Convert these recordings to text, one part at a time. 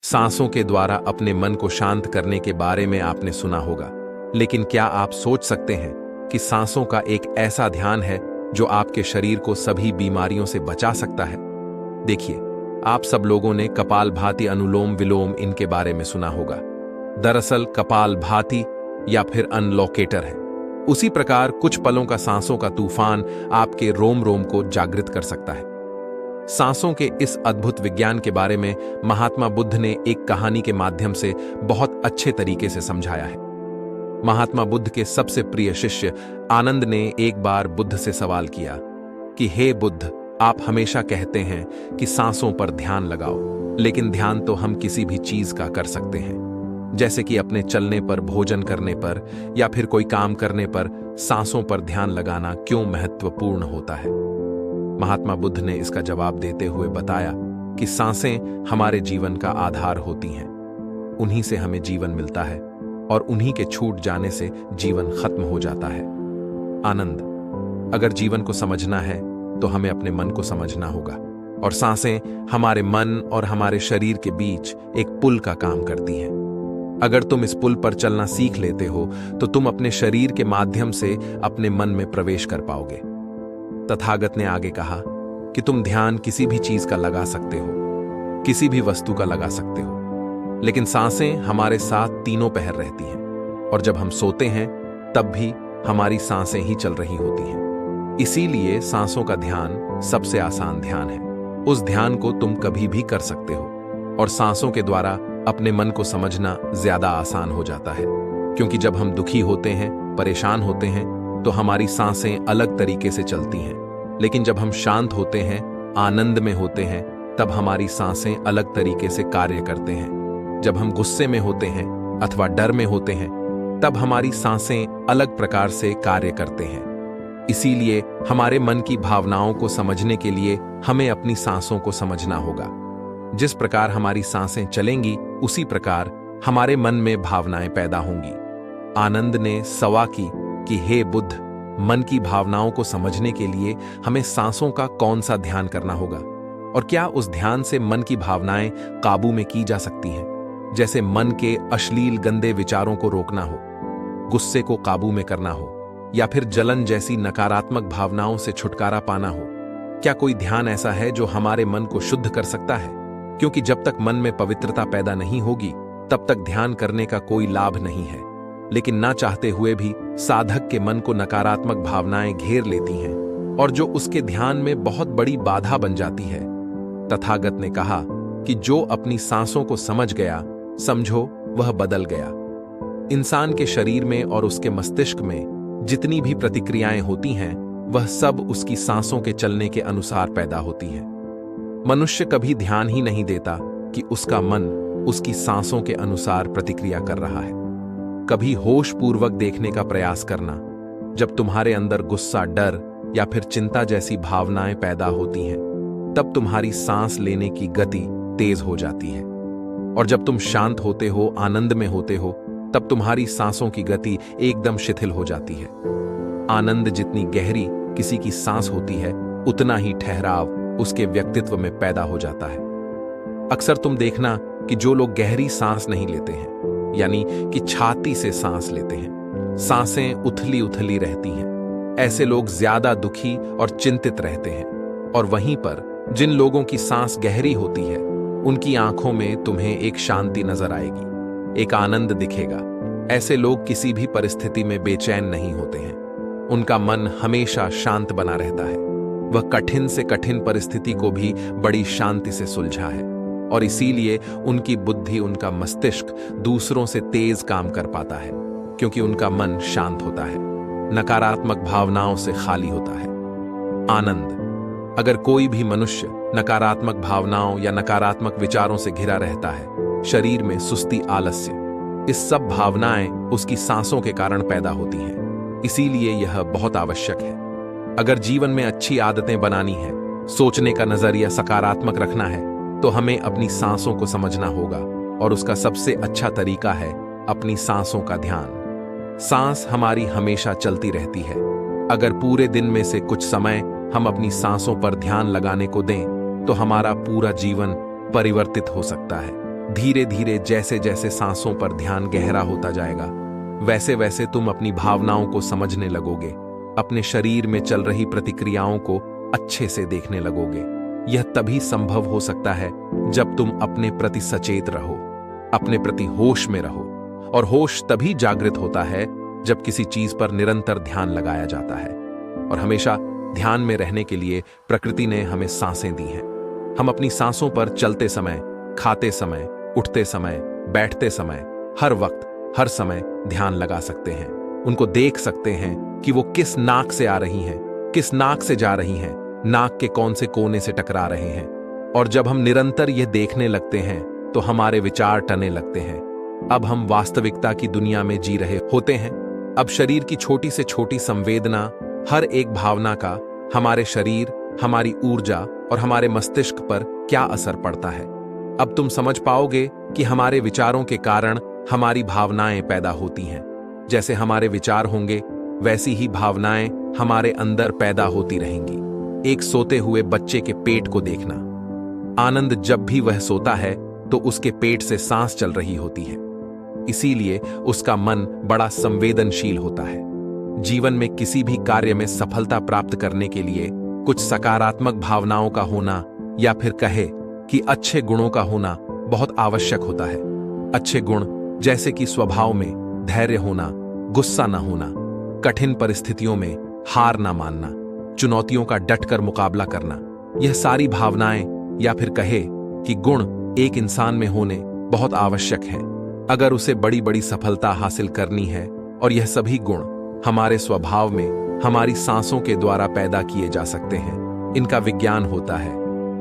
सांसों के द्वारा अपने मन को शांत करने के बारे में आपने सुना होगा, लेकिन क्या आप सोच सकते हैं कि सांसों का एक ऐसा ध्यान है जो आपके शरीर को सभी बीमारियों से बचा सकता है? देखिए, आप सब लोगों ने कपालभाति, अनुलोम विलोम इनके बारे में सुना होगा। दरअसल कपालभाति या फिर अनलॉकेटर है। उसी प्रकार कुछ पलों का सांसों का तूफान आपके रोम रोम को जागृत कर सकता है। सांसों के इस अद्भुत विज्ञान के बारे में महात्मा बुद्ध ने एक कहानी के माध्यम से बहुत अच्छे तरीके से समझाया है। महात्मा बुद्ध के सबसे प्रिय शिष्य आनंद ने एक बार बुद्ध से सवाल किया कि हे बुद्ध, आप हमेशा कहते हैं कि सांसों पर ध्यान लगाओ, लेकिन ध्यान तो हम किसी भी चीज का कर सकते हैं, जैसे कि अपने चलने पर, भोजन करने पर या फिर कोई काम करने पर सांसों पर ध्यान लगाना क्यों महत्वपूर्ण होता है? महात्मा बुद्ध ने इसका जवाब देते हुए बताया कि सांसें हमारे जीवन का आधार होती हैं। उन्हीं से हमें जीवन मिलता है और उन्हीं के छूट जाने से जीवन खत्म हो जाता है। आनंद, अगर जीवन को समझना है तो हमें अपने मन को समझना होगा, और सांसें हमारे मन और हमारे शरीर के बीच एक पुल का काम करती हैं। अगर तुम इस पुल पर चलना सीख लेते हो तो तुम अपने शरीर के माध्यम से अपने मन में प्रवेश कर पाओगे। तथागत ने आगे कहा कि तुम ध्यान किसी भी चीज का लगा सकते हो, किसी भी वस्तु का लगा सकते हो, लेकिन सांसें हमारे साथ तीनों पहर रहती हैं, और जब हम सोते हैं तब भी हमारी सांसें ही चल रही होती हैं। इसीलिए सांसों का ध्यान सबसे आसान ध्यान है। उस ध्यान को तुम कभी भी कर सकते हो, और सांसों के द्वारा अपने मन को समझना ज्यादा आसान हो जाता है, क्योंकि जब हम दुखी होते हैं, परेशान होते हैं, तो हमारी सांसें अलग तरीके से चलती हैं, लेकिन जब हम शांत होते हैं, आनंद में होते हैं, तब हमारी सांसें अलग तरीके से कार्य करते हैं। जब हम गुस्से में होते हैं अथवा डर में होते हैं, तब हमारी सांसें अलग प्रकार से कार्य करते हैं। इसीलिए हमारे मन की भावनाओं को समझने के लिए हमें अपनी सांसों को समझना होगा। जिस प्रकार हमारी सांसें चलेंगी, उसी प्रकार हमारे मन में भावनाएं पैदा होंगी। आनंद ने सवाल की कि हे बुद्ध, मन की भावनाओं को समझने के लिए हमें सांसों का कौन सा ध्यान करना होगा, और क्या उस ध्यान से मन की भावनाएं काबू में की जा सकती हैं? जैसे मन के अश्लील गंदे विचारों को रोकना हो, गुस्से को काबू में करना हो, या फिर जलन जैसी नकारात्मक भावनाओं से छुटकारा पाना हो। क्या कोई ध्यान ऐसा है जो हमारे मन को शुद्ध कर सकता है? क्योंकि जब तक मन में पवित्रता पैदा नहीं होगी, तब तक ध्यान करने का कोई लाभ नहीं है। लेकिन ना चाहते हुए भी साधक के मन को नकारात्मक भावनाएं घेर लेती हैं, और जो उसके ध्यान में बहुत बड़ी बाधा बन जाती है। तथागत ने कहा कि जो अपनी सांसों को समझ गया, समझो वह बदल गया। इंसान के शरीर में और उसके मस्तिष्क में जितनी भी प्रतिक्रियाएं होती हैं, वह सब उसकी सांसों के चलने के अनुसार पैदा होती हैं। मनुष्य कभी ध्यान ही नहीं देता कि उसका मन उसकी सांसों के अनुसार प्रतिक्रिया कर रहा है। कभी होश पूर्वक देखने का प्रयास करना। जब तुम्हारे अंदर गुस्सा, डर या फिर चिंता जैसी भावनाएं पैदा होती हैं, तब तुम्हारी सांस लेने की गति तेज हो जाती है, और जब तुम शांत होते हो, आनंद में होते हो, तब तुम्हारी सांसों की गति एकदम शिथिल हो जाती है। आनंद जितनी गहरी किसी की सांस होती है, उतना ही ठहराव उसके व्यक्तित्व में पैदा हो जाता है। अक्सर तुम देखना कि जो लोग गहरी सांस नहीं लेते हैं, यानी कि छाती से सांस लेते हैं, सांसें उथली उथली रहती हैं, ऐसे लोग ज्यादा दुखी और चिंतित रहते हैं। और वहीं पर जिन लोगों की सांस गहरी होती है, उनकी आंखों में तुम्हें एक शांति नजर आएगी, एक आनंद दिखेगा। ऐसे लोग किसी भी परिस्थिति में बेचैन नहीं होते हैं। उनका मन हमेशा शांत बना रहता है। वह कठिन से कठिन परिस्थिति को भी बड़ी शांति से सुलझा है, और इसीलिए उनकी बुद्धि, उनका मस्तिष्क दूसरों से तेज काम कर पाता है, क्योंकि उनका मन शांत होता है, नकारात्मक भावनाओं से खाली होता है। आनंद, अगर कोई भी मनुष्य नकारात्मक भावनाओं या नकारात्मक विचारों से घिरा रहता है, शरीर में सुस्ती, आलस्य, इस सब भावनाएं उसकी सांसों के कारण पैदा होती हैं। इसीलिए यह बहुत आवश्यक है। अगर जीवन में अच्छी आदतें बनानी है, सोचने का नजरिया सकारात्मक रखना है, तो हमें अपनी सांसों को समझना होगा, और उसका सबसे अच्छा तरीका है अपनी सांसों का ध्यान। सांस हमारी हमेशा चलती रहती है। अगर पूरे दिन में से कुछ समय हम अपनी सांसों पर ध्यान लगाने को दें, तो हमारा पूरा जीवन परिवर्तित हो सकता है। धीरे धीरे जैसे जैसे सांसों पर ध्यान गहरा होता जाएगा, वैसे वैसे तुम अपनी भावनाओं को समझने लगोगे, अपने शरीर में चल रही प्रतिक्रियाओं को अच्छे से देखने लगोगे। यह तभी संभव हो सकता है जब तुम अपने प्रति सचेत रहो, अपने प्रति होश में रहो। और होश तभी जागृत होता है जब किसी चीज पर निरंतर ध्यान लगाया जाता है। और हमेशा ध्यान में रहने के लिए प्रकृति ने हमें सांसें दी हैं। हम अपनी सांसों पर चलते समय, खाते समय, उठते समय, बैठते समय, हर वक्त, हर समय ध्यान लगा सकते हैं। उनको देख सकते हैं कि वो किस नाक से आ रही हैं, किस नाक से जा रही हैं, नाक के कौन से कोने से टकरा रहे हैं। और जब हम निरंतर ये देखने लगते हैं तो हमारे विचार टने लगते हैं। अब हम वास्तविकता की दुनिया में जी रहे होते हैं। अब शरीर की छोटी से छोटी संवेदना, हर एक भावना का हमारे शरीर, हमारी ऊर्जा और हमारे मस्तिष्क पर क्या असर पड़ता है। अब तुम समझ पाओगे कि हमारे विचारों के कारण हमारी भावनाएं पैदा होती हैं। जैसे हमारे विचार होंगे, वैसी ही भावनाएं हमारे अंदर पैदा होती रहेंगी। एक सोते हुए बच्चे के पेट को देखना। आनंद जब भी वह सोता है तो उसके पेट से सांस चल रही होती है, इसीलिए उसका मन बड़ा संवेदनशील होता है। जीवन में किसी भी कार्य में सफलता प्राप्त करने के लिए कुछ सकारात्मक भावनाओं का होना, या फिर कहे कि अच्छे गुणों का होना बहुत आवश्यक होता है। अच्छे गुण जैसे कि स्वभाव में धैर्य होना, गुस्सा न होना, कठिन परिस्थितियों में हार न मानना, चुनौतियों का डटकर मुकाबला करना, यह सारी भावनाएं या फिर कहे कि गुण एक इंसान में होने बहुत आवश्यक है अगर उसे बड़ी बड़ी सफलता हासिल करनी है। और यह सभी गुण हमारे स्वभाव में हमारी सांसों के द्वारा पैदा किए जा सकते हैं। इनका विज्ञान होता है,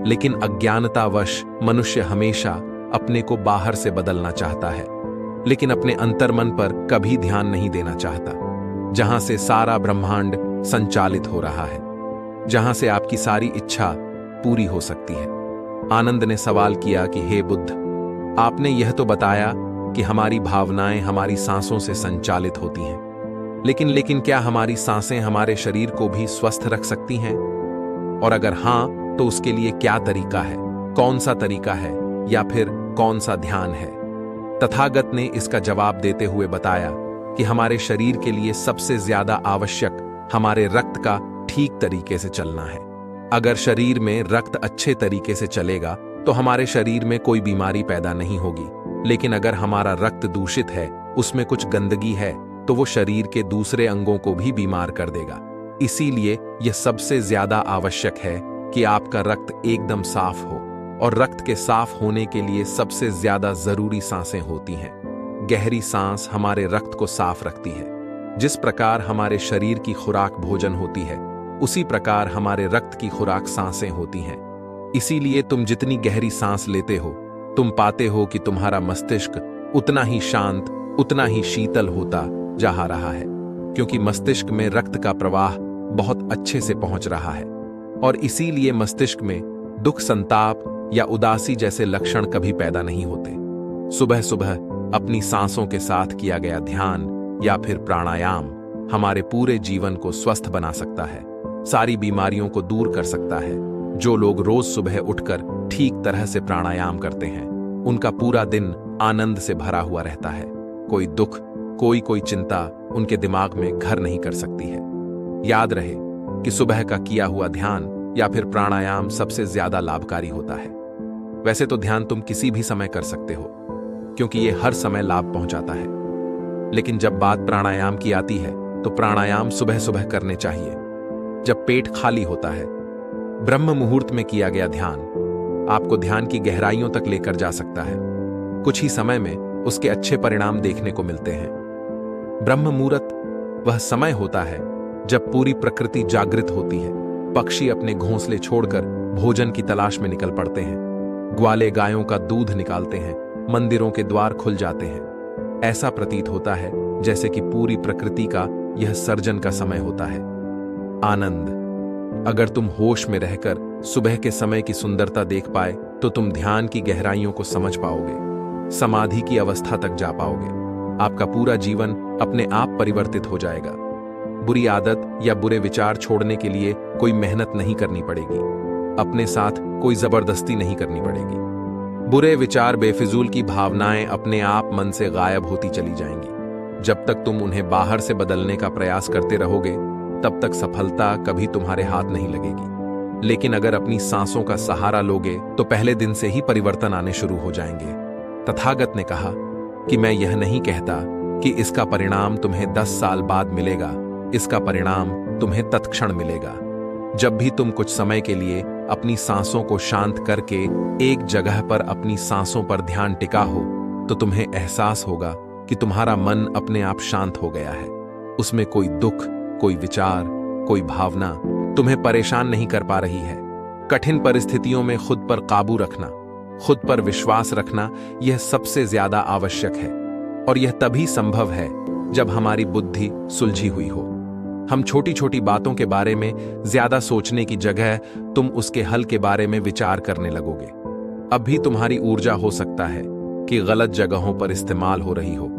लेकिन अज्ञानतावश मनुष्य हमेशा अपने को बाहर से बदलना चाहता है, लेकिन अपने अंतर्मन पर कभी ध्यान नहीं देना चाहता, जहां से सारा ब्रह्मांड संचालित हो रहा है, जहां से आपकी सारी इच्छा पूरी हो सकती है। आनंद ने सवाल किया कि हे बुद्ध, आपने यह तो बताया कि हमारी भावनाएं हमारी सांसों से संचालित होती हैं, लेकिन क्या हमारी सांसें हमारे शरीर को भी स्वस्थ रख सकती हैं? और अगर हां, तो उसके लिए क्या तरीका है, कौन सा तरीका है, या फिर कौन सा ध्यान है? तथागत ने इसका जवाब देते हुए बताया कि हमारे शरीर के लिए सबसे ज्यादा आवश्यक हमारे रक्त का ठीक तरीके से चलना है। अगर शरीर में रक्त अच्छे तरीके से चलेगा तो हमारे शरीर में कोई बीमारी पैदा नहीं होगी, लेकिन अगर हमारा रक्त दूषित है, उसमें कुछ गंदगी है, तो वो शरीर के दूसरे अंगों को भी बीमार कर देगा। इसीलिए यह सबसे ज्यादा आवश्यक है कि आपका रक्त एकदम साफ हो, और रक्त के साफ होने के लिए सबसे ज्यादा जरूरी सांसें होती हैं। गहरी सांस हमारे रक्त को साफ रखती है। जिस प्रकार हमारे शरीर की खुराक भोजन होती है, उसी प्रकार हमारे रक्त की खुराक सांसें होती हैं। इसीलिए तुम जितनी गहरी सांस लेते हो, तुम पाते हो कि तुम्हारा मस्तिष्क उतना ही शांत, उतना ही शीतल होता जा रहा है, क्योंकि मस्तिष्क में रक्त का प्रवाह बहुत अच्छे से पहुंच रहा है। और इसीलिए मस्तिष्क में दुख, संताप या उदासी जैसे लक्षण कभी पैदा नहीं होते। सुबह सुबह अपनी सांसों के साथ किया गया ध्यान या फिर प्राणायाम हमारे पूरे जीवन को स्वस्थ बना सकता है, सारी बीमारियों को दूर कर सकता है। जो लोग रोज सुबह उठकर ठीक तरह से प्राणायाम करते हैं, उनका पूरा दिन आनंद से भरा हुआ रहता है। कोई दुख, कोई चिंता उनके दिमाग में घर नहीं कर सकती है। याद रहे कि सुबह का किया हुआ ध्यान या फिर प्राणायाम सबसे ज्यादा लाभकारी होता है। वैसे तो ध्यान तुम किसी भी समय कर सकते हो, क्योंकि ये हर समय लाभ पहुंचाता है, लेकिन जब बात प्राणायाम की आती है तो प्राणायाम सुबह सुबह करने चाहिए, जब पेट खाली होता है। ब्रह्म मुहूर्त में किया गया ध्यान आपको ध्यान की गहराइयों तक लेकर जा सकता है। कुछ ही समय में उसके अच्छे परिणाम देखने को मिलते हैं। ब्रह्म मुहूर्त वह समय होता है जब पूरी प्रकृति जागृत होती है। पक्षी अपने घोंसले छोड़कर भोजन की तलाश में निकल पड़ते हैं, ग्वाले गायों का दूध निकालते हैं, मंदिरों के द्वार खुल जाते हैं। ऐसा प्रतीत होता है जैसे कि पूरी प्रकृति का यह सर्जन का समय होता है। आनंद, अगर तुम होश में रहकर सुबह के समय की सुंदरता देख पाए तो तुम ध्यान की गहराइयों को समझ पाओगे, समाधि की अवस्था तक जा पाओगे। आपका पूरा जीवन अपने आप परिवर्तित हो जाएगा। बुरी आदत या बुरे विचार छोड़ने के लिए कोई मेहनत नहीं करनी पड़ेगी, अपने साथ कोई जबरदस्ती नहीं करनी पड़ेगी। बुरे विचार, बेफिजूल की भावनाएं अपने आप मन से गायब होती चली जाएंगी। जब तक तुम उन्हें बाहर से बदलने का प्रयास करते रहोगे, तब तक सफलता कभी तुम्हारे हाथ नहीं लगेगी। लेकिन अगर अपनी सांसों का सहारा लोगे तो पहले दिन से ही परिवर्तन आने शुरू हो जाएंगे। तथागत ने कहा कि मैं यह नहीं कहता कि इसका परिणाम तुम्हें 10 साल बाद मिलेगा, इसका परिणाम तुम्हें तत्क्षण मिलेगा। जब भी तुम कुछ समय के लिए अपनी सांसों को शांत करके एक जगह पर अपनी सांसों पर ध्यान टिका हो, तो तुम्हें एहसास होगा कि तुम्हारा मन अपने आप शांत हो गया है। उसमें कोई दुख, कोई विचार, कोई भावना तुम्हें परेशान नहीं कर पा रही है। कठिन परिस्थितियों में खुद पर काबू रखना, खुद पर विश्वास रखना, यह सबसे ज्यादा आवश्यक है। और यह तभी संभव है जब हमारी बुद्धि सुलझी हुई हो। हम छोटी छोटी बातों के बारे में ज्यादा सोचने की जगह तुम उसके हल के बारे में विचार करने लगोगे। अब भी तुम्हारी ऊर्जा हो सकता है कि गलत जगहों पर इस्तेमाल हो रही हो,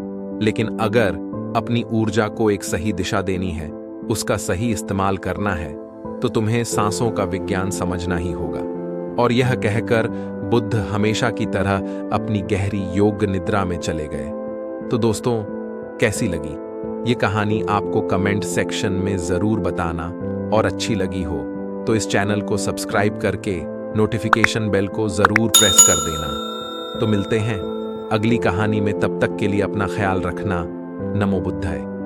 लेकिन अगर अपनी ऊर्जा को एक सही दिशा देनी है, उसका सही इस्तेमाल करना है, तो तुम्हें सांसों का विज्ञान समझना ही होगा। और यह कहकर बुद्ध हमेशा की तरह अपनी गहरी योग निद्रा में चले गए। तो दोस्तों, कैसी लगी ये कहानी? आपको कमेंट सेक्शन में जरूर बताना, और अच्छी लगी हो तो इस चैनल को सब्सक्राइब करके नोटिफिकेशन बेल को जरूर प्रेस कर देना। तो मिलते हैं अगली कहानी में, तब तक के लिए अपना ख्याल रखना। नमो बुद्धाय।